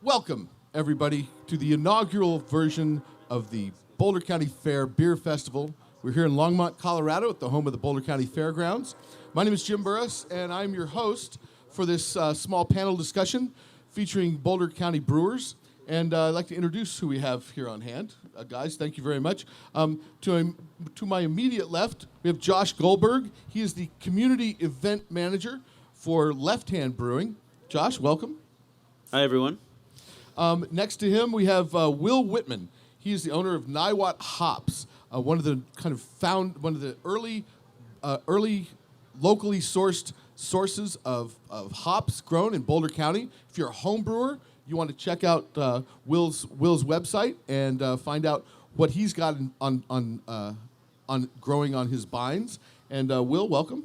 Welcome, everybody, to the inaugural version of the Boulder County Fair Beer Festival. We're here in Longmont, Colorado, at the home of the Boulder County Fairgrounds. My name is Jim Burris, and I'm your host for this small panel discussion featuring Boulder County Brewers. And I'd like to introduce who we have here on hand. Guys, thank you very much. To my immediate left, we have Josh Goldberg. He is the Community Event Manager for Left Hand Brewing. Josh, welcome. Hi, everyone. Next to him, we have Will Witman. He is the owner of Niwot Hops, one of the early locally sourced sources of hops grown in Boulder County. If you're a home brewer, you want to check out Will's website and find out what he's got on growing on his vines. And Will, welcome.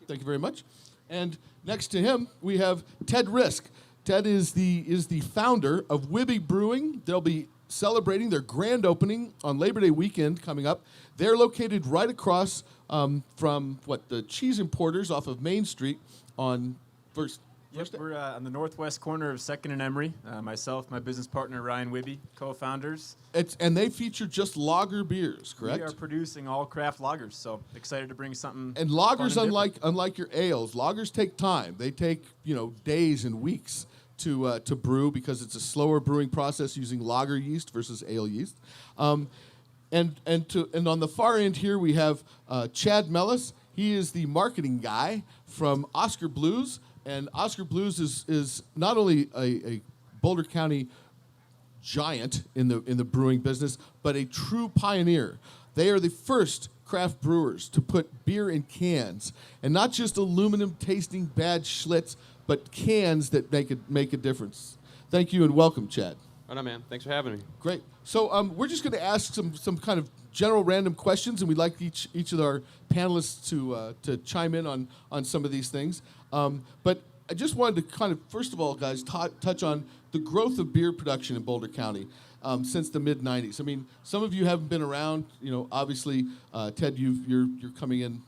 Thank you very much. And next to him, we have Ted Risk. Ted is the founder of Wibby Brewing. They'll be celebrating their grand opening on Labor Day weekend coming up. They're located right across from the Cheese Importers off of Main Street on First. We're on the northwest corner of 2nd and Emery. Myself, my business partner, Ryan Wibby, co-founders. And they feature just lager beers, correct? We are producing all craft lagers, so excited to bring something. And lagers, fun and unlike your ales, lagers take time. They take days and weeks to brew because it's a slower brewing process using lager yeast versus ale yeast. And on the far end here we have Chad Melis. He is the marketing guy from Oskar Blues. And Oskar Blues is not only a Boulder County giant in the brewing business, but a true pioneer. They are the first craft brewers to put beer in cans, and not just aluminum tasting bad Schlitz, but cans that make a difference. Thank you and welcome, Chad. Right on, man. Thanks for having me. Great. So we're just going to ask some kind of general random questions, and we'd like each of our panelists to chime in on some of these things. But I just wanted to kind of, first of all, guys, touch on the growth of beer production in Boulder County since the mid-'90s. I mean, some of you haven't been around. Obviously, Ted, you're coming in,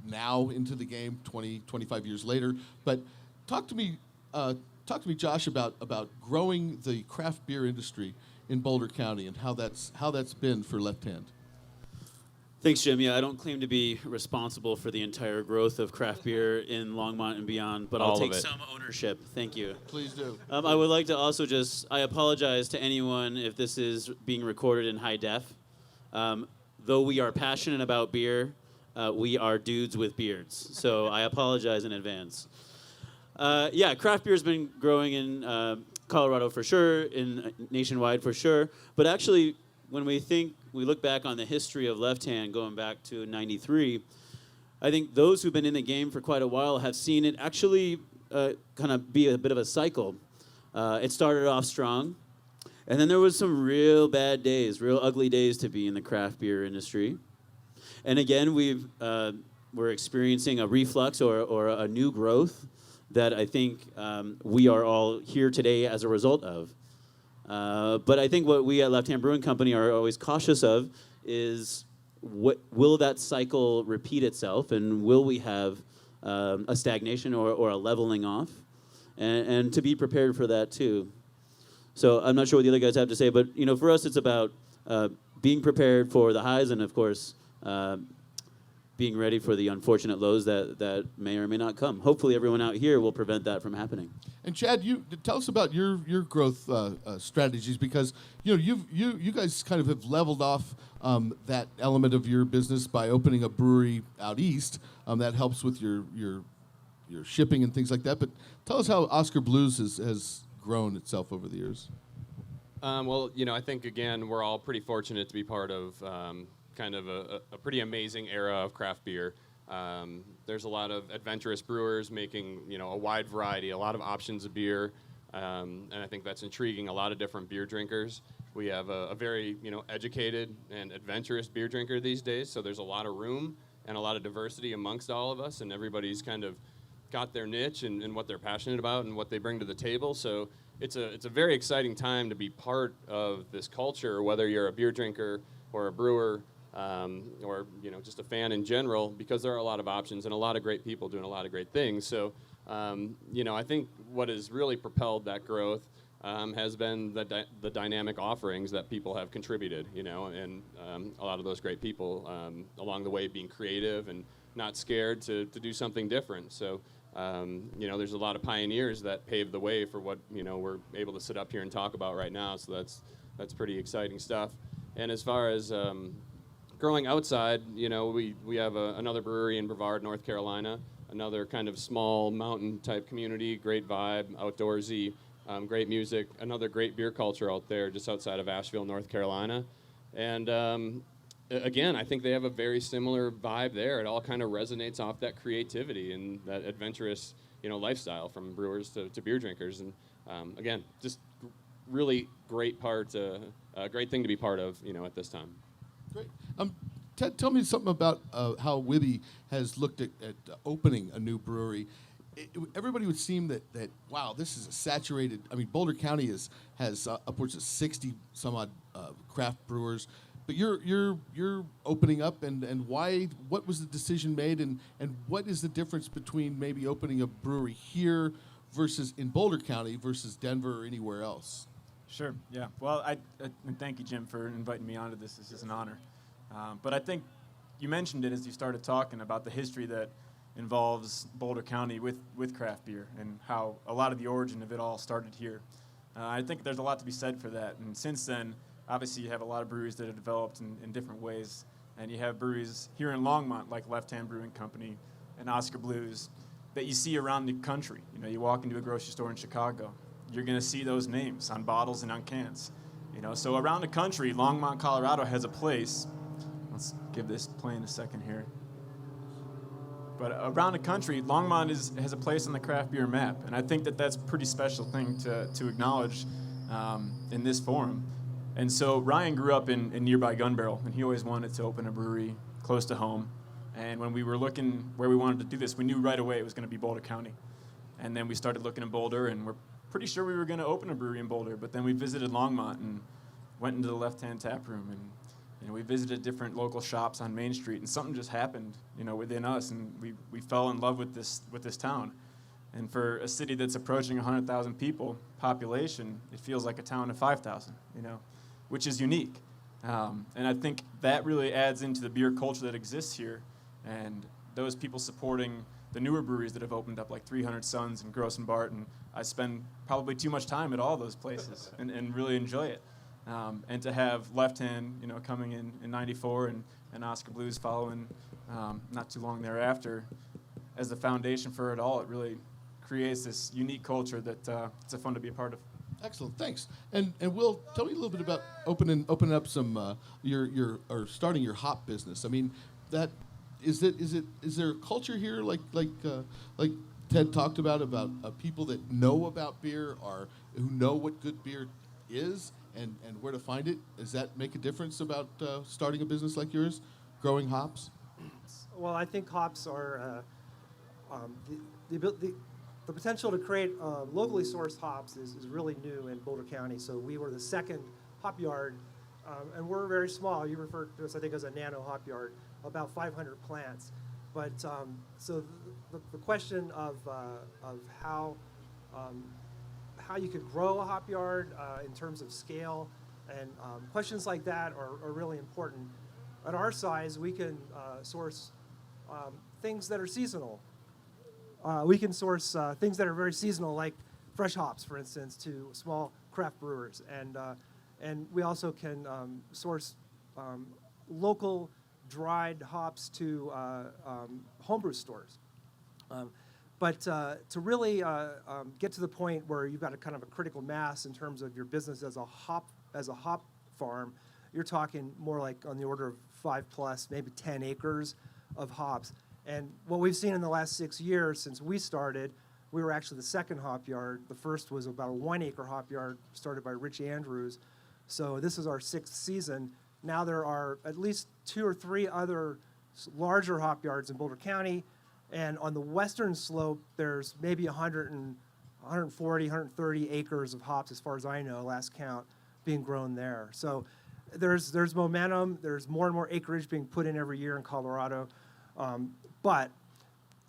now into the game 25 years later. But talk to me, Josh, about growing the craft beer industry in Boulder County and how that's been for Left Hand. Thanks, Jim. Yeah, I don't claim to be responsible for the entire growth of craft beer in Longmont and beyond, but I'll take some ownership. Thank you. Please do. I would like to also I apologize to anyone if this is being recorded in high def. Though we are passionate about beer, we are dudes with beards. So I apologize in advance. Craft beer has been growing in Colorado for sure, nationwide for sure. But actually, when we look back on the history of Left Hand going back to '93, I think those who've been in the game for quite a while have seen it actually kind of be a bit of a cycle. It started off strong, and then there was some real bad days, real ugly days to be in the craft beer industry. And again, we're experiencing a reflux or a new growth that I think we are all here today as a result of. But I think what we at Left Hand Brewing Company are always cautious of is will that cycle repeat itself, and will we have a stagnation or a leveling off, and to be prepared for that too. So I'm not sure what the other guys have to say, but for us it's about being prepared for the highs and of course being ready for the unfortunate lows that may or may not come. Hopefully everyone out here will prevent that from happening. And Chad, you tell us about your growth strategies, because you guys kind of have leveled off that element of your business by opening a brewery out east. That helps with your shipping and things like that. But tell us how Oskar Blues has grown itself over the years. I think again we're all pretty fortunate to be part of kind of a pretty amazing era of craft beer. There's a lot of adventurous brewers making, a wide variety, a lot of options of beer, and I think that's intriguing a lot of different beer drinkers. We have a very, educated and adventurous beer drinker these days, so there's a lot of room and a lot of diversity amongst all of us, and everybody's kind of got their niche and what they're passionate about and what they bring to the table. So it's a very exciting time to be part of this culture, whether you're a beer drinker or a brewer. or just a fan in general, because there are a lot of options and a lot of great people doing a lot of great things. So I think what has really propelled that growth has been the dynamic offerings that people have contributed, and a lot of those great people along the way being creative and not scared to do something different. So, there's a lot of pioneers that paved the way for what, we're able to sit up here and talk about right now. So that's pretty exciting stuff. And as far as growing outside, we have another brewery in Brevard, North Carolina, another kind of small mountain type community, great vibe, outdoorsy, great music, another great beer culture out there just outside of Asheville, North Carolina. And again, I think they have a very similar vibe there. It all kind of resonates off that creativity and that adventurous, lifestyle from brewers to beer drinkers. And again, just really great a great thing to be part of, at this time. Great. Ted, tell me something about how Wibby has looked at opening a new brewery. Everybody would seem that wow, this is a saturated. I mean, Boulder County has upwards of 60 some odd craft brewers, but you're opening up, and why? What was the decision made, and what is the difference between maybe opening a brewery here versus in Boulder County versus Denver or anywhere else? Sure, yeah. Well, I thank you, Jim, for inviting me onto this. This is an honor. But I think you mentioned it as you started talking about the history that involves Boulder County with craft beer and how a lot of the origin of it all started here. I think there's a lot to be said for that. And since then, obviously, you have a lot of breweries that have developed in different ways. And you have breweries here in Longmont, like Left Hand Brewing Company and Oskar Blues, that you see around the country. You walk into a grocery store in Chicago, you're going to see those names on bottles and on cans. So around the country, Longmont, Colorado has a place. Let's give this playing a second here. But around the country, Longmont has a place on the craft beer map, and I think that's a pretty special thing to acknowledge in this forum. And so Ryan grew up in nearby Gun Barrel, and he always wanted to open a brewery close to home. And when we were looking where we wanted to do this, we knew right away it was going to be Boulder County. And then we started looking in Boulder, and we're pretty sure we were going to open a brewery in Boulder. But then we visited Longmont and went into the Left Hand Tap Room, and we visited different local shops on Main Street, and something just happened, within us, and we fell in love with this town. And for a city that's approaching 100,000 people population, it feels like a town of 5,000, which is unique. And I think that really adds into the beer culture that exists here, and those people supporting the newer breweries that have opened up, like 300 Suns and Gross and Barton. I spend probably too much time at all those places and really enjoy it. And to have Left Hand, coming in '94 and Oskar Blues following not too long thereafter as the foundation for it all, it really creates this unique culture that it's fun to be a part of. Excellent, thanks. And Will, tell me a little bit about opening up some your or starting your hop business. I mean, that is there a culture here like Ted talked about people that know about beer or who know what good beer is and where to find it? Does that make a difference about starting a business like yours, growing hops? Well, I think hops are the potential to create locally sourced hops is really new in Boulder County. So we were the second hop yard, and we're very small. You referred to us, I think, as a nano hop yard, about 500 plants. But so the question of how you could grow a hop yard in terms of scale and questions like that are really important. At our size, we can source things that are seasonal. We can source things that are very seasonal, like fresh hops, for instance, to small craft brewers. And we also can source local dried hops to homebrew stores. But to really get to the point where you've got a kind of a critical mass in terms of your business as a hop farm, you're talking more like on the order of 5+, maybe 10 acres of hops. And what we've seen in the last 6 years since we started, we were actually the second hop yard. The first was about a 1-acre hop yard started by Rich Andrews. So this is our 6th season. Now there are at least 2 or 3 other larger hop yards in Boulder County. And on the western slope, there's maybe 140, 130 acres of hops, as far as I know, last count, being grown there. So there's momentum. There's more and more acreage being put in every year in Colorado. But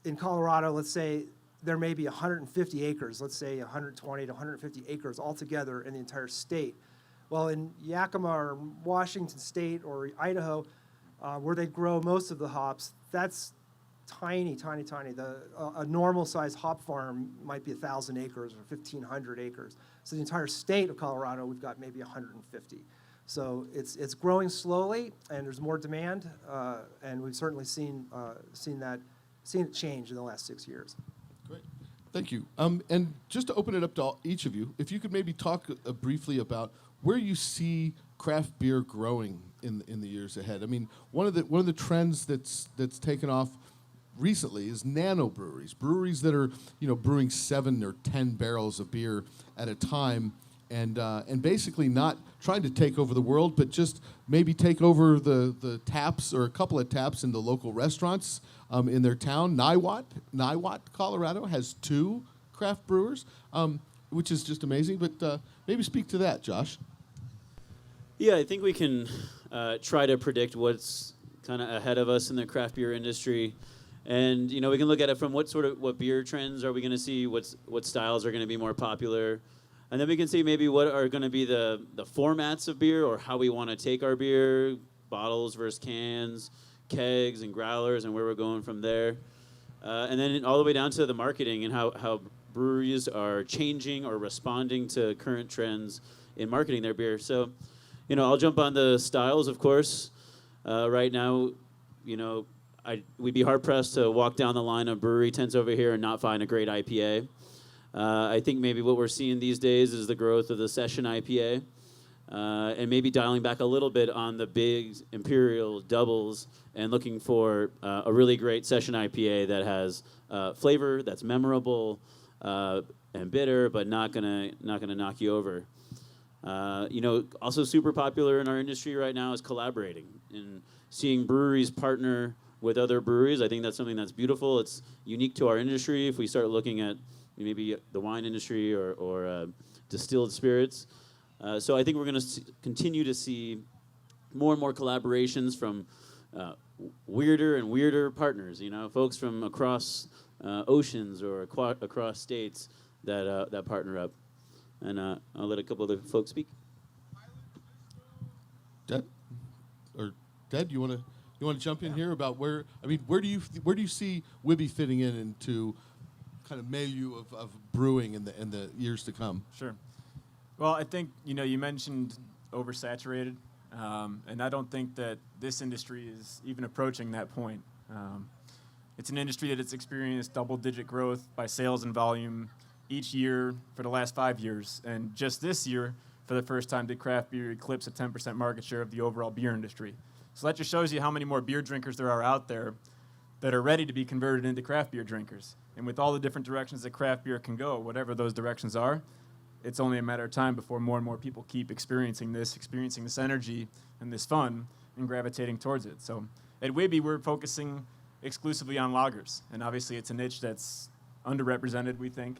in Colorado, let's say there may be 150 acres, let's say 120 to 150 acres altogether in the entire state. Well, in Yakima or Washington State or Idaho, where they grow most of the hops, that's tiny, tiny, tiny. A normal-sized hop farm might be 1,000 acres or 1,500 acres. So the entire state of Colorado, we've got maybe 150. So it's growing slowly, and there's more demand, and we've certainly seen it change in the last 6 years. Great. Thank you. And just to open it up to each of you, if you could maybe talk briefly about where you see craft beer growing in the years ahead. I mean, one of the trends that's taken off recently is nano breweries that are brewing 7 or 10 barrels of beer at a time, and basically not trying to take over the world, but just maybe take over the taps or a couple of taps in the local restaurants in their town. Niwot, Colorado has 2 craft brewers, which is just amazing. But maybe speak to that, Josh. Yeah, I think we can try to predict what's kind of ahead of us in the craft beer industry. And we can look at it from what beer trends are we going to see, what styles are going to be more popular, and then we can see maybe what are going to be the formats of beer or how we want to take our beer, bottles versus cans, kegs and growlers, and where we're going from there, and then all the way down to the marketing and how breweries are changing or responding to current trends in marketing their beer. So, I'll jump on the styles, of course. Right now, we'd be hard-pressed to walk down the line of brewery tents over here and not find a great IPA. I think maybe what we're seeing these days is the growth of the session IPA, and maybe dialing back a little bit on the big imperial doubles and looking for a really great session IPA that has flavor, that's memorable and bitter, but not gonna knock you over. Also super popular in our industry right now is collaborating and seeing breweries partner with other breweries. I think that's something that's beautiful. It's unique to our industry. If we start looking at maybe the wine industry or distilled spirits. So I think we're going to continue to see more and more collaborations from weirder and weirder partners, folks from across oceans or across states that partner up. And I'll let a couple other folks speak. Dad, you want to jump in here about where do you see Wibby fitting into kind of milieu of brewing in the years to come? Sure. Well, I think you mentioned oversaturated, and I don't think that this industry is even approaching that point. It's an industry that has experienced double-digit growth by sales and volume each year for the last 5 years, and just this year, for the first time, did craft beer eclipse a 10% market share of the overall beer industry. So that just shows you how many more beer drinkers there are out there that are ready to be converted into craft beer drinkers. And with all the different directions that craft beer can go, whatever those directions are, it's only a matter of time before more and more people keep experiencing this energy and this fun and gravitating towards it. So at Wibby, we're focusing exclusively on lagers. And obviously it's a niche that's underrepresented, we think.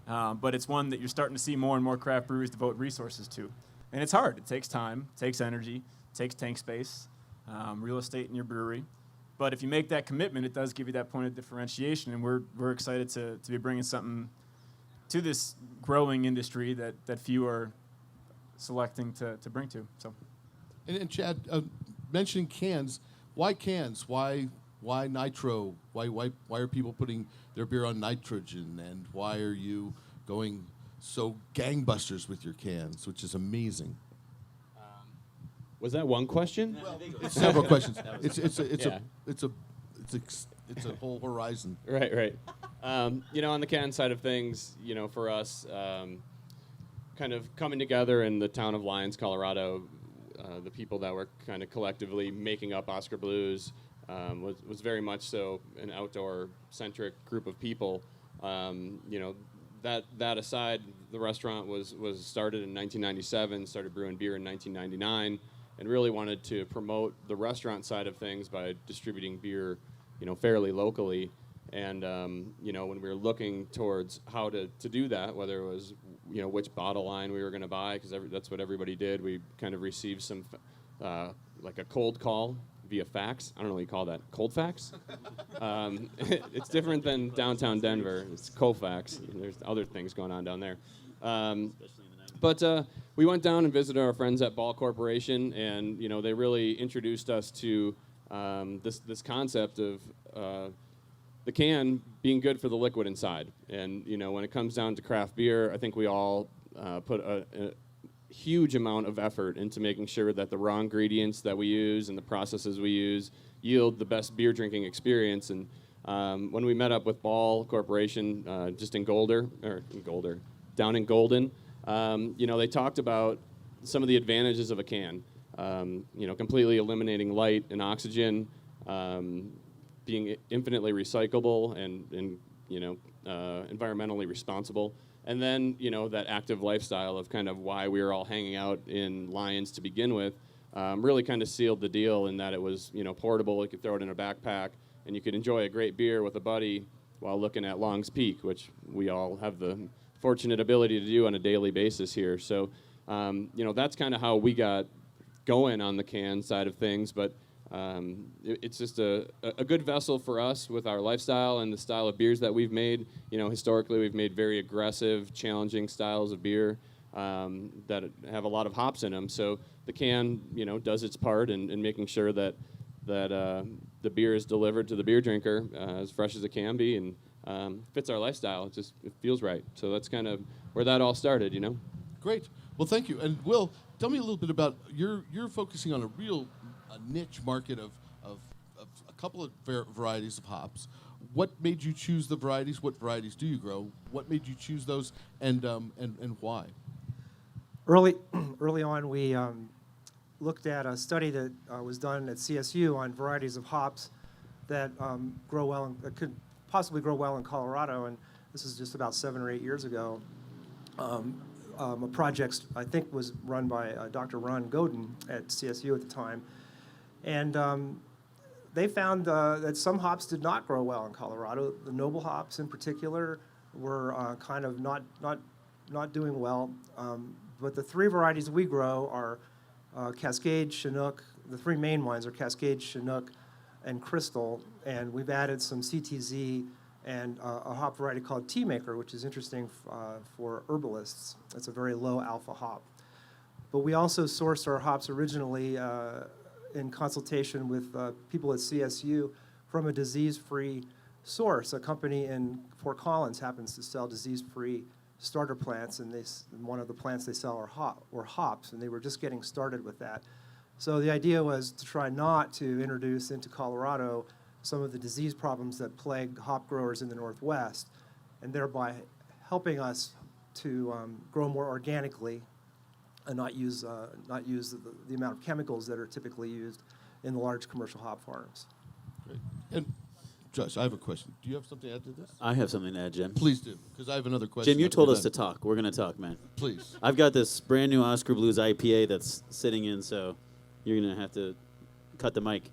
But it's one that you're starting to see more and more craft breweries devote resources to. And it's hard. It takes time, it takes energy, it takes tank space, real estate in your brewery. But if you make that commitment, it does give you that point of differentiation. And we're excited to be bringing something to this growing industry that few are selecting to bring to. So, And Chad, mentioning cans, why cans? Why nitro? Why are people putting their beer on nitrogen? And why are you going so gangbusters with your cans, which is amazing? Was that one question? Well, it's several questions. It's a whole horizon. Right. On the can side of things, for us, kind of coming together in the town of Lyons, Colorado, the people that were kind of collectively making up Oskar Blues was very much so an outdoor-centric group of people. That aside, the restaurant was started in 1997, started brewing beer in 1999, and really wanted to promote the restaurant side of things by distributing beer, fairly locally. And when we were looking towards how to do that, whether it was which bottle line we were going to buy, because that's what everybody did, we kind of received some like a cold call via fax. I don't know what you call that. Cold fax? It's different than downtown Denver. It's Colfax. There's other things going on down there. But we went down and visited our friends at Ball Corporation, and they really introduced us to this concept of the can being good for the liquid inside. And when it comes down to craft beer, I think we all put a huge amount of effort into making sure that the raw ingredients that we use and the processes we use yield the best beer drinking experience. And when we met up with Ball Corporation just in down in Golden, they talked about some of the advantages of a can. Completely eliminating light and oxygen, being infinitely recyclable and environmentally responsible. And then, that active lifestyle of kind of why we were all hanging out in Lyons to begin with really kind of sealed the deal in that it was, portable. You could throw it in a backpack, and you could enjoy a great beer with a buddy while looking at Long's Peak, which we all have the fortunate ability to do on a daily basis here. So, that's kind of how we got going on the can side of things. But it's just a good vessel for us with our lifestyle and the style of beers that we've made. Historically, we've made very aggressive, challenging styles of beer that have a lot of hops in them. So the can, does its part in making sure that the beer is delivered to the beer drinker as fresh as it can be and fits our lifestyle. It feels right. So that's kind of where that all started, Great. Well, thank you. And Will, tell me a little bit about you're focusing on a niche market of a couple of varieties of hops. What made you choose the varieties? What varieties do you grow? What made you choose those, and why? Early on, we looked at a study that was done at CSU on varieties of hops that grow well that could possibly grow well in Colorado, and this is just about 7 or 8 years ago. A project I think was run by Dr. Ron Godin at CSU at the time. And they found that some hops did not grow well in Colorado. The noble hops, in particular, were kind of not doing well. But the 3 varieties we grow are Cascade, Chinook. The 3 main ones are Cascade, Chinook, and Crystal. And we've added some CTZ and a hop variety called Tea Maker, which is interesting for herbalists. It's a very low alpha hop. But we also sourced our hops originally in consultation with people at CSU from a disease-free source. A company in Fort Collins happens to sell disease-free starter plants, and one of the plants they sell are hops, and they were just getting started with that. So the idea was to try not to introduce into Colorado some of the disease problems that plague hop growers in the Northwest, and thereby helping us to grow more organically and not use the amount of chemicals that are typically used in the large commercial hop farms. Great. And Josh, I have a question. Do you have something to add to this? I have something to add, Jim. Please do, because I have another question. Jim, you told us to talk. We're going to talk, man. Please. I've got this brand new Oskar Blues IPA that's sitting in, so you're going to have to cut the mic.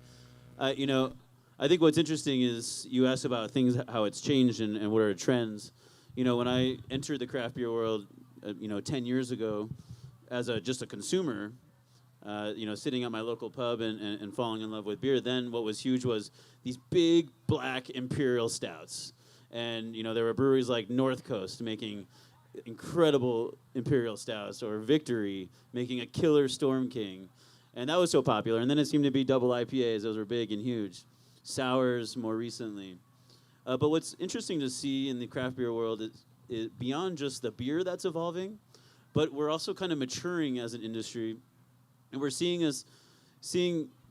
I think what's interesting is you asked about things, how it's changed and what are trends. When I entered the craft beer world, 10 years ago, as just a consumer, sitting at my local pub and falling in love with beer, then what was huge was these big black imperial stouts. And, there were breweries like North Coast making incredible imperial stouts, or Victory making a killer Storm King. And that was so popular. And then it seemed to be double IPAs. Those were big and huge. Sours more recently. But what's interesting to see in the craft beer world is beyond just the beer that's evolving, but we're also kind of maturing as an industry, and we're seeing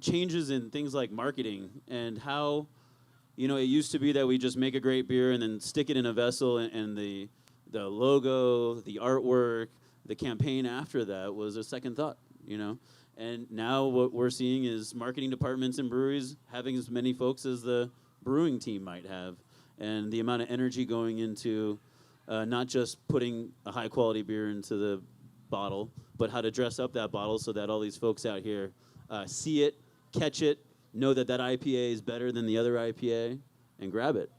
changes in things like marketing and how, it used to be that we just make a great beer and then stick it in a vessel, and the logo, the artwork, the campaign after that was a second thought, And now what we're seeing is marketing departments in breweries having as many folks as the brewing team might have, and the amount of energy going into not just putting a high-quality beer into the bottle, but how to dress up that bottle so that all these folks out here see it, catch it, know that IPA is better than the other IPA, and grab it.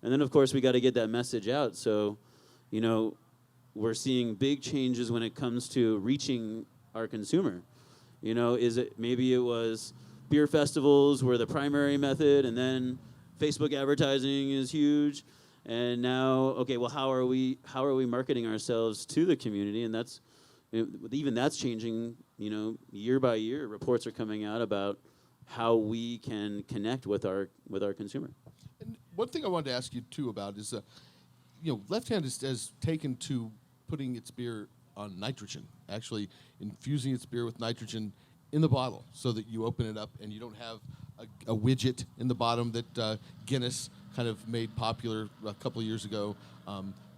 And then, of course, we got to get that message out. So, we're seeing big changes when it comes to reaching our consumer. Maybe it was beer festivals were the primary method, and then Facebook advertising is huge, and now how are we marketing ourselves to the community? And that's changing. Year by year, reports are coming out about how we can connect with our consumer. And one thing I wanted to ask you too about is, Left Hand has taken to putting its beer on nitrogen, actually infusing its beer with nitrogen in the bottle, so that you open it up and you don't have a widget in the bottom that Guinness kind of made popular a couple of years ago.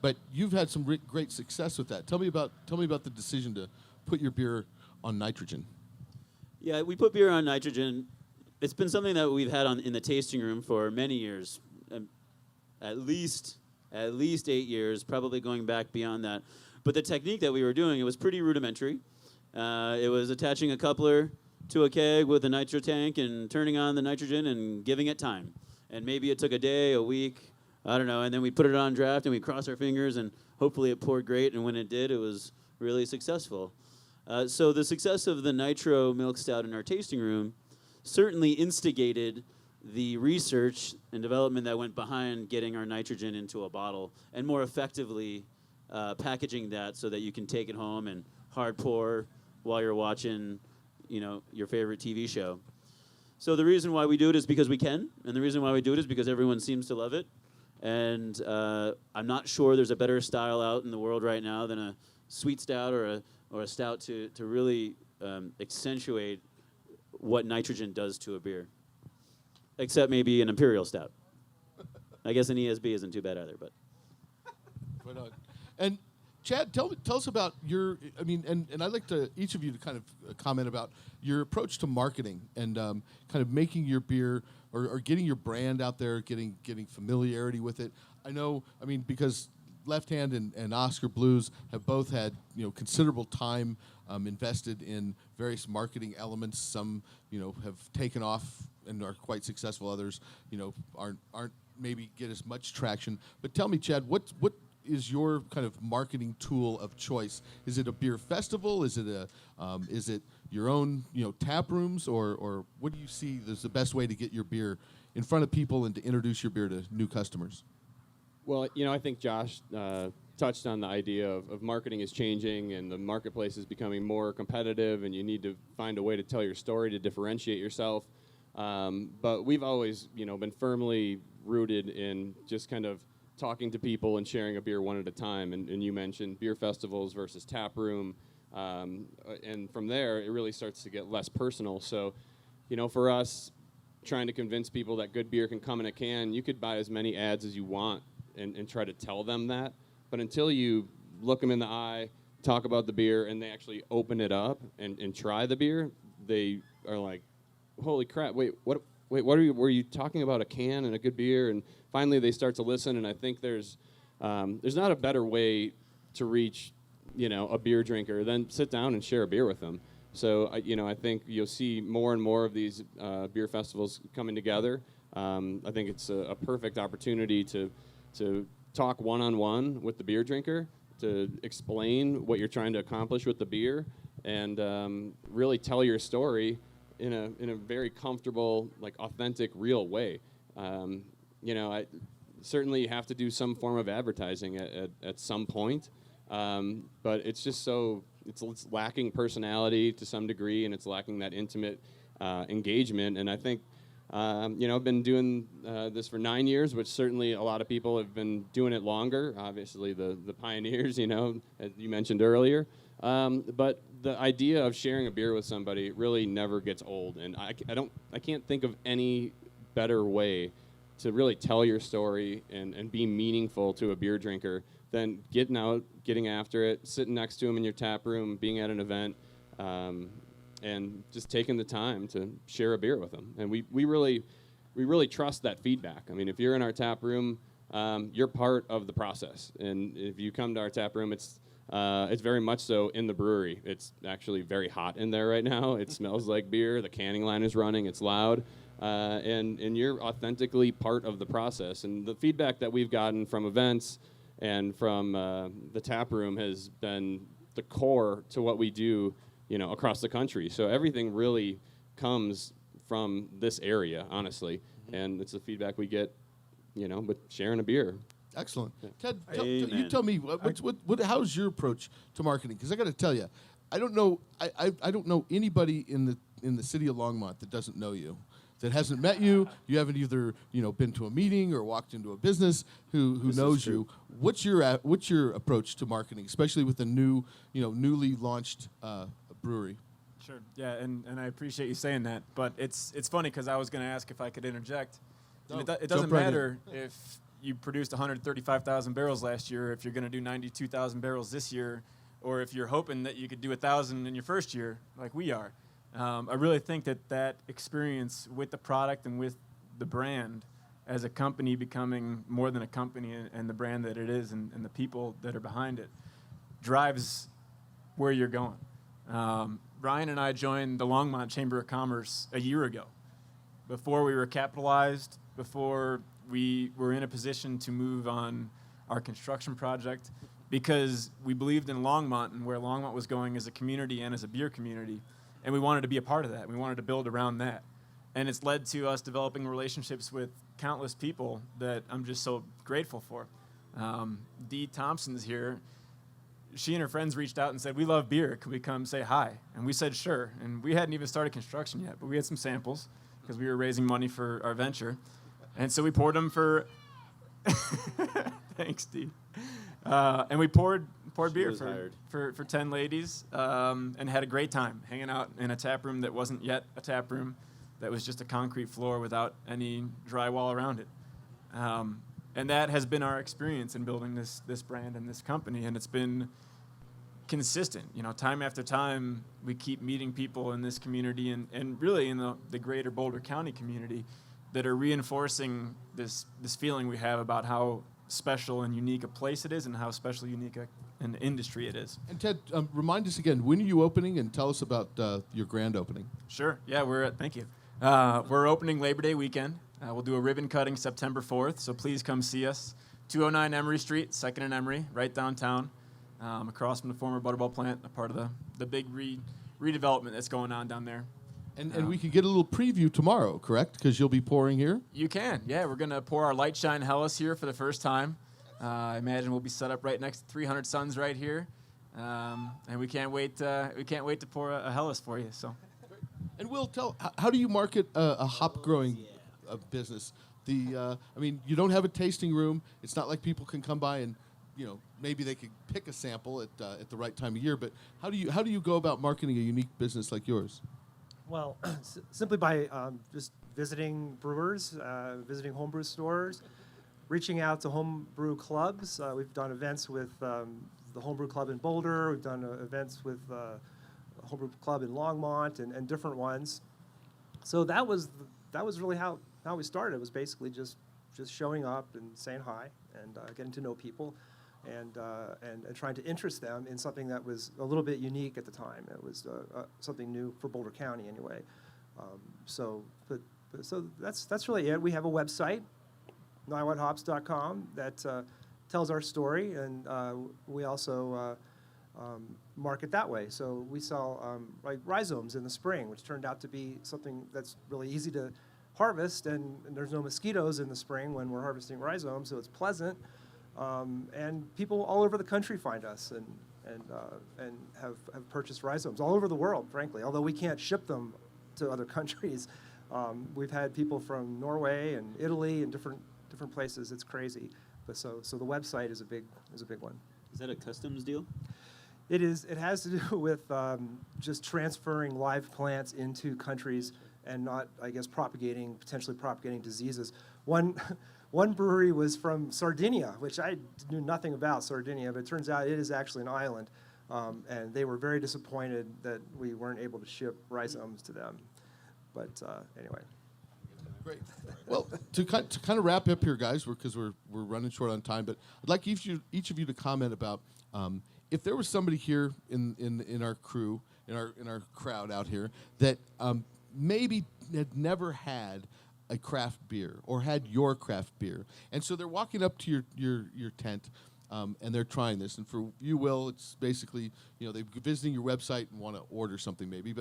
But you've had some great success with that. Tell me about the decision to put your beer on nitrogen. Yeah, we put beer on nitrogen. It's been something that we've had in the tasting room for many years, at least 8 years, probably going back beyond that. But the technique that we were doing, it was pretty rudimentary. It was attaching a coupler to a keg with a nitro tank and turning on the nitrogen and giving it time. And maybe it took a day, a week, I don't know, and then we put it on draft and we crossed our fingers and hopefully it poured great, and when it did, it was really successful. So the success of the nitro milk stout in our tasting room certainly instigated the research and development that went behind getting our nitrogen into a bottle and more effectively packaging that so that you can take it home and hard pour while you're watching, your favorite TV show. So the reason why we do it is because we can, and the reason why we do it is because everyone seems to love it. And I'm not sure there's a better style out in the world right now than a sweet stout or a stout to really accentuate what nitrogen does to a beer. Except maybe an imperial stout. I guess an ESB isn't too bad either, but. Right on. And Chad, tell us about and I'd like each of you to kind of comment about your approach to marketing and kind of making your beer or getting your brand out there, getting familiarity with it. Because Left Hand and Oskar Blues have both had considerable time invested in various marketing elements. Some have taken off and are quite successful. Others aren't maybe get as much traction. But tell me, Chad, what is your kind of marketing tool of choice? Is it a beer festival? Is it your own tap rooms, or what do you see as the best way to get your beer in front of people and to introduce your beer to new customers? Well, I think Josh touched on the idea of marketing is changing and the marketplace is becoming more competitive, and you need to find a way to tell your story to differentiate yourself. But we've always, been firmly rooted in just kind of talking to people and sharing a beer one at a time. And you mentioned beer festivals versus tap room. And from there, it really starts to get less personal. So, for us, trying to convince people that good beer can come in a can, you could buy as many ads as you want and try to tell them that. But until you look them in the eye, talk about the beer, and they actually open it up and try the beer, they are like, holy crap, what were you talking about, a can and a good beer? And finally they start to listen, and I think there's not a better way to reach a beer drinker than sit down and share a beer with them. So I think you'll see more and more of these beer festivals coming together. I think it's a perfect opportunity to talk one-on-one with the beer drinker, to explain what you're trying to accomplish with the beer, and really tell your story in a very comfortable, authentic, real way. Certainly you have to do some form of advertising at some point, but it's just it's lacking personality to some degree, and it's lacking that intimate engagement. And I think, I've been doing this for 9 years, which certainly a lot of people have been doing it longer. Obviously, the pioneers, as you mentioned earlier. But the idea of sharing a beer with somebody really never gets old, and I can't think of any better way to really tell your story and be meaningful to a beer drinker than getting out, getting after it, sitting next to them in your tap room, being at an event, and just taking the time to share a beer with them. And we really trust that feedback. I mean, if you're in our tap room, you're part of the process, and if you come to our tap room, it's very much so in the brewery. It's actually very hot in there right now. It smells like beer. The canning line is running. It's loud. And you're authentically part of the process. And the feedback that we've gotten from events and from the tap room has been the core to what we do across the country. So everything really comes from this area, honestly, and it's the feedback we get, with sharing a beer. Excellent. Yeah. Ted, Amen. you tell me, how's your approach to marketing? Because I got to tell you, I don't know anybody in the city of Longmont that doesn't know you, that hasn't met you. You haven't either been to a meeting or walked into a business who knows you. What's your approach to marketing, especially with the newly launched brewery? Sure. Yeah, and I appreciate you saying that. But it's funny because I was going to ask if I could interject. No, It doesn't jump right matter if you produced 135,000 barrels last year, if you're going to do 92,000 barrels this year, or if you're hoping that you could do 1,000 in your first year, like we are. I really think that experience with the product and with the brand as a company becoming more than a company and the brand that it is and the people that are behind it drives where you're going. Ryan and I joined the Longmont Chamber of Commerce a year ago, before we were capitalized, before we were in a position to move on our construction project, because we believed in Longmont and where Longmont was going as a community and as a beer community, and we wanted to be a part of that. We wanted to build around that. And it's led to us developing relationships with countless people that I'm just so grateful for. Dee Thompson's here. She and her friends reached out and said, "We love beer. Could we come say hi?" And we said, sure. And we hadn't even started construction yet, but we had some samples because we were raising money for our venture. And so we poured them for... Thanks, Dee. And we poured beer for 10 ladies and had a great time hanging out in a tap room that wasn't yet a tap room, that was just a concrete floor without any drywall around it. And that has been our experience in building this brand and this company, and it's been consistent. Time after time, we keep meeting people in this community and really in the greater Boulder County community that are reinforcing this feeling we have about how special and unique a place it is and how special, unique an industry it is. And Ted, remind us again, when are you opening, and tell us about your grand opening. Sure. Yeah, thank you. We're opening Labor Day weekend. We'll do a ribbon cutting September 4th, so please come see us. 209 Emery Street, 2nd and Emery, right downtown, across from the former Butterball plant, a part of the big redevelopment that's going on down there. And we can get a little preview tomorrow, correct? Because you'll be pouring here? You can, yeah. We're going to pour our Light Shine Helles here for the first time. I imagine we'll be set up right next to 300 Suns right here. And we can't wait to pour a Helles for you. So. And Will, how do you market a hop growing business? You don't have a tasting room. It's not like people can come by and, maybe they could pick a sample at the right time of year. But how do you go about marketing a unique business like yours? Well, simply by just visiting brewers, visiting homebrew stores, reaching out to homebrew clubs. We've done events with the homebrew club in Boulder. We've done events with homebrew club in Longmont and different ones. So that was really how we started. It was basically just showing up and saying hi and getting to know people and trying to interest them in something that was a little bit unique at the time. It was something new for Boulder County anyway. So that's really it. We have a website, niwothops.com, that tells our story, and we also market that way. So we sell like rhizomes in the spring, which turned out to be something that's really easy to harvest, and there's no mosquitoes in the spring when we're harvesting rhizomes, so it's pleasant. And people all over the country find us and have purchased rhizomes all over the world, frankly. Although we can't ship them to other countries, we've had people from Norway and Italy and different places. It's crazy. But so the website is a big one. Is that a customs deal? It is. It has to do with just transferring live plants into countries and not, I guess, potentially propagating diseases. One brewery was from Sardinia, which I knew nothing about Sardinia, but it turns out it is actually an island, and they were very disappointed that we weren't able to ship rhizomes to them. But anyway. Great. Well, to kind of wrap up here, guys, because we're running short on time, but I'd like each of you to comment about if there was somebody here in our crew, in our crowd out here that maybe had never had a craft beer or had your craft beer, and so they're walking up to your tent and they're trying this. And for you, Will, it's basically, they're visiting your website and want to order something maybe.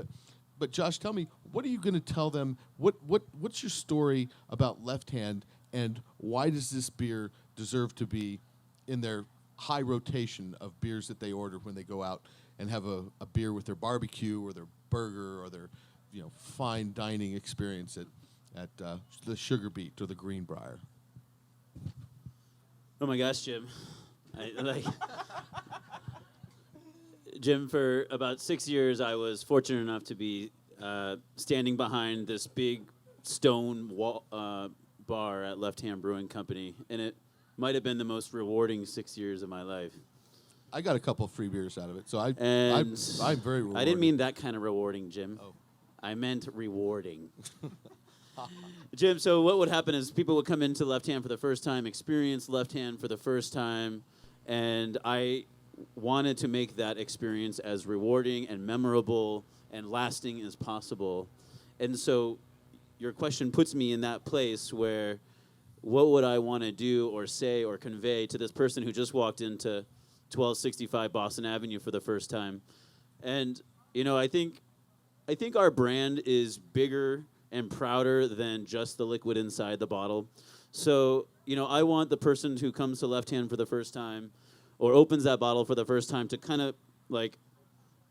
But Josh, tell me, what are you going to tell them? What's your story about Left Hand, and why does this beer deserve to be in their high rotation of beers that they order when they go out and have a beer with their barbecue or their burger or their fine dining experience at the Sugar Beet or the Greenbrier? Oh my gosh, Jim. Jim, for about 6 years, I was fortunate enough to be standing behind this big stone wall, bar at Left Hand Brewing Company, and it might have been the most rewarding 6 years of my life. I got a couple free beers out of it, so I'm very rewarded. I didn't mean that kind of rewarding, Jim. Oh. I meant rewarding. Jim, so what would happen is people would come into Left Hand for the first time, experience Left Hand for the first time, and I wanted to make that experience as rewarding and memorable and lasting as possible. And so your question puts me in that place where what would I want to do or say or convey to this person who just walked into 1265 Boston Avenue for the first time? And, I think our brand is bigger and prouder than just the liquid inside the bottle. So, I want the person who comes to Left Hand for the first time or opens that bottle for the first time to kind of like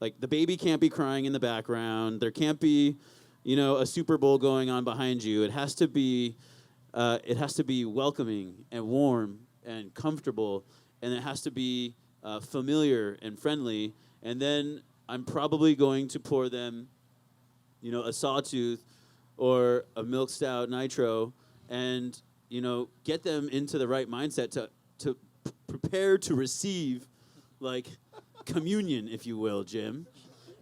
the baby can't be crying in the background. There can't be, a Super Bowl going on behind you. It has to be welcoming and warm and comfortable, and it has to be familiar and friendly. And then I'm probably going to pour them, a Sawtooth or a Milk Stout Nitro, and get them into the right mindset to prepare to receive, communion, if you will, Jim.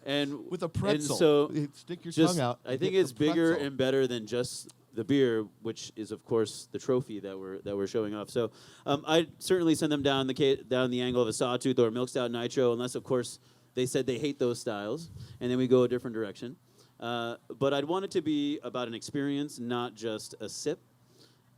And with a pretzel, and so stick your just, tongue out. I think it's bigger and better than just the beer, which is of course the trophy that we're showing off. So I'd certainly send them down the angle of a Sawtooth or a Milk Stout Nitro, unless of course they said they hate those styles, and then we go a different direction. But I'd want it to be about an experience, not just a sip.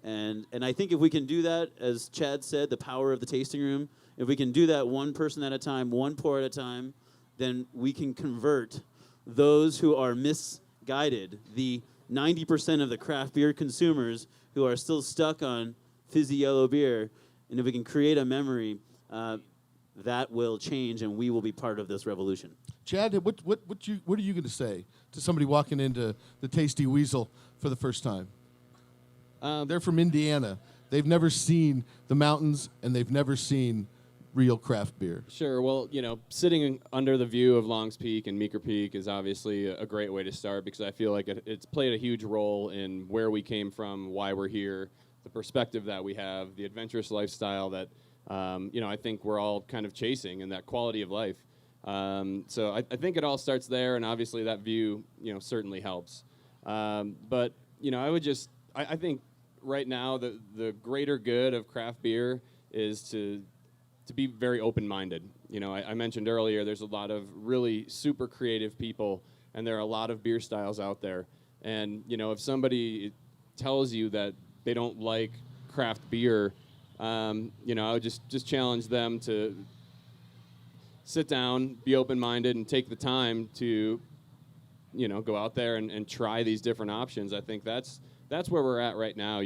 And I think if we can do that, as Chad said, the power of the tasting room, if we can do that one person at a time, one pour at a time, then we can convert those who are misguided, the 90% of the craft beer consumers who are still stuck on fizzy yellow beer. And if we can create a memory, that will change, and we will be part of this revolution. Chad, what are you going to say to somebody walking into the Tasty Weasel for the first time? They're from Indiana. They've never seen the mountains, and they've never seen real craft beer. Sure. Well, sitting under the view of Longs Peak and Meeker Peak is obviously a great way to start, because I feel like it's played a huge role in where we came from, why we're here, the perspective that we have, the adventurous lifestyle that, I think we're all kind of chasing, and that quality of life. So I think it all starts there, and obviously that view, certainly helps. But, I think right now the greater good of craft beer is to be very open-minded. I mentioned earlier there's a lot of really super creative people, and there are a lot of beer styles out there. And, if somebody tells you that they don't like craft beer, I would just challenge them to sit down, be open-minded, and take the time to, go out there and try these different options. I think that's where we're at right now.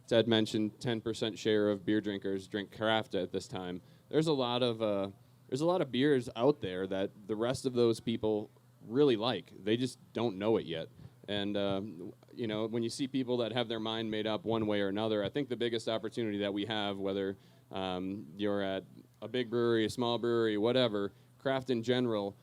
Ted mentioned 10% share of beer drinkers drink craft at this time. There's a lot of beers out there that the rest of those people really like. They just don't know it yet. And when you see people that have their mind made up one way or another, I think the biggest opportunity that we have, whether you're at a big brewery, a small brewery, whatever, craft in general,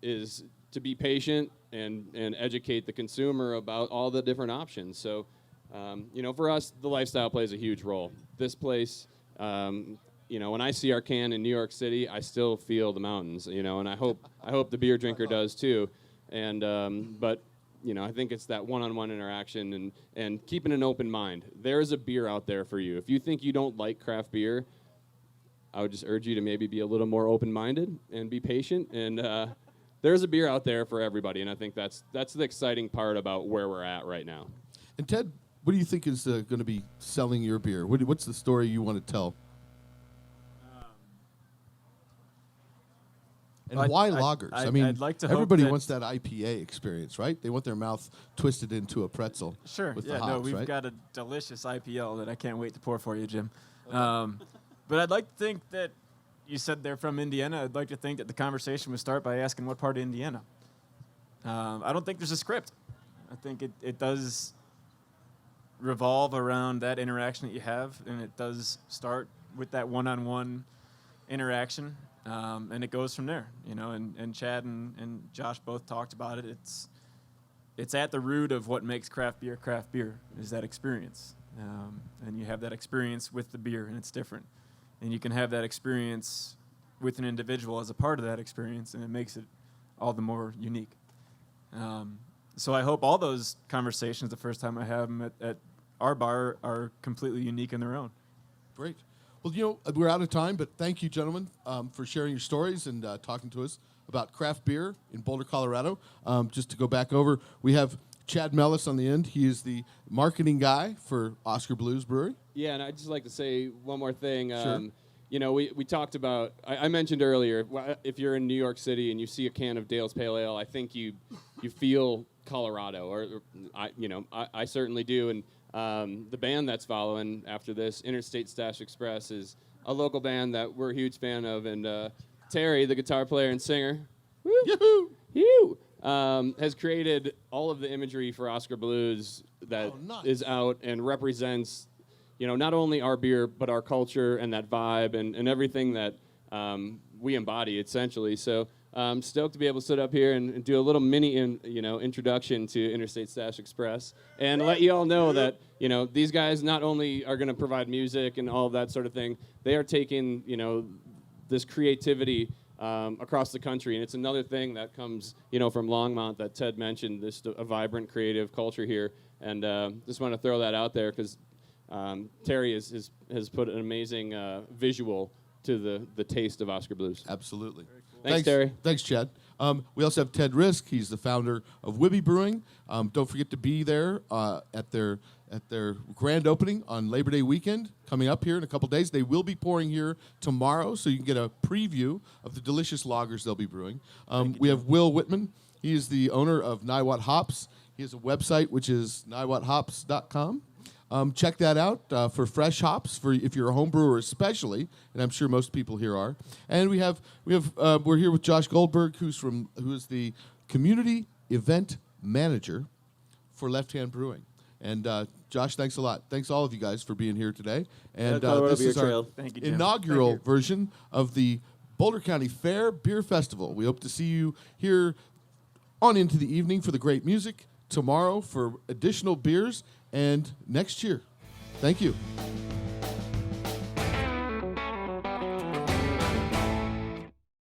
is to be patient and educate the consumer about all the different options. So, for us, the lifestyle plays a huge role. This place, when I see our can in New York City, I still feel the mountains, and I hope the beer drinker does too. And but I think it's that one-on-one interaction and keeping an open mind. There is a beer out there for you. If you think you don't like craft beer, I would just urge you to maybe be a little more open-minded and be patient. And there's a beer out there for everybody, and I think that's the exciting part about where we're at right now. And Ted, what do you think is going to be selling your beer? What's the story you want to tell? And I'd- why I'd- lagers? I'd- I mean, I'd like to hope everybody that- wants that IPA experience, right? They want their mouth twisted into a pretzel. Sure. With Yeah. the hops, No, we've right? got a delicious IPL that I can't wait to pour for you, Jim. But I'd like to think that you said they're from Indiana. I'd like to think that the conversation would start by asking what part of Indiana. I don't think there's a script. I think it does revolve around that interaction that you have, and it does start with that one-on-one interaction, and it goes from there. And Chad and Josh both talked about it. It's at the root of what makes craft beer is that experience. And you have that experience with the beer, and it's different. And you can have that experience with an individual as a part of that experience, and it makes it all the more unique. So I hope all those conversations, the first time I have them at our bar, are completely unique in their own. Great. Well, we're out of time, but thank you, gentlemen, for sharing your stories and talking to us about craft beer in Boulder, Colorado. Just to go back over, we have Chad Melis on the end. He is the marketing guy for Oskar Blues Brewery. Yeah, and I'd just like to say one more thing. Sure. We talked about, I mentioned earlier, if you're in New York City and you see a can of Dale's Pale Ale, I think you feel Colorado, or I certainly do. And the band that's following after this, Interstate Stash Express, is a local band that we're a huge fan of. And Terry, the guitar player and singer, woo, has created all of the imagery for Oskar Blues that is out and represents, not only our beer, but our culture and that vibe and everything that we embody, essentially. So I'm stoked to be able to sit up here and do a little mini introduction to Interstate Stash Express and let you all know that, these guys not only are going to provide music and all of that sort of thing, they are taking, this creativity across the country. And it's another thing that comes, from Longmont that Ted mentioned, a vibrant creative culture here. And just want to throw that out there because Terry has put an amazing visual to the taste of Oskar Blues. Absolutely. Thanks, Terry. Thanks, Chad. We also have Ted Risk. He's the founder of Wibby Brewing. Don't forget to be there at their grand opening on Labor Day weekend coming up here in a couple days. They will be pouring here tomorrow, so you can get a preview of the delicious lagers they'll be brewing. We have Will Witman. He is the owner of Niwot Hops. He has a website, which is niwothops.com. Check that out for fresh hops, for if you're a home brewer especially, and I'm sure most people here are. And we're here with Josh Goldberg, who is the community event manager for Left Hand Brewing. And Josh, thanks a lot. Thanks all of you guys for being here today. And this is our Thank you, Jim. inaugural version of the Boulder County Fair Beer Festival. We hope to see you here on into the evening for the great music, tomorrow for additional beers, and next year. Thank you.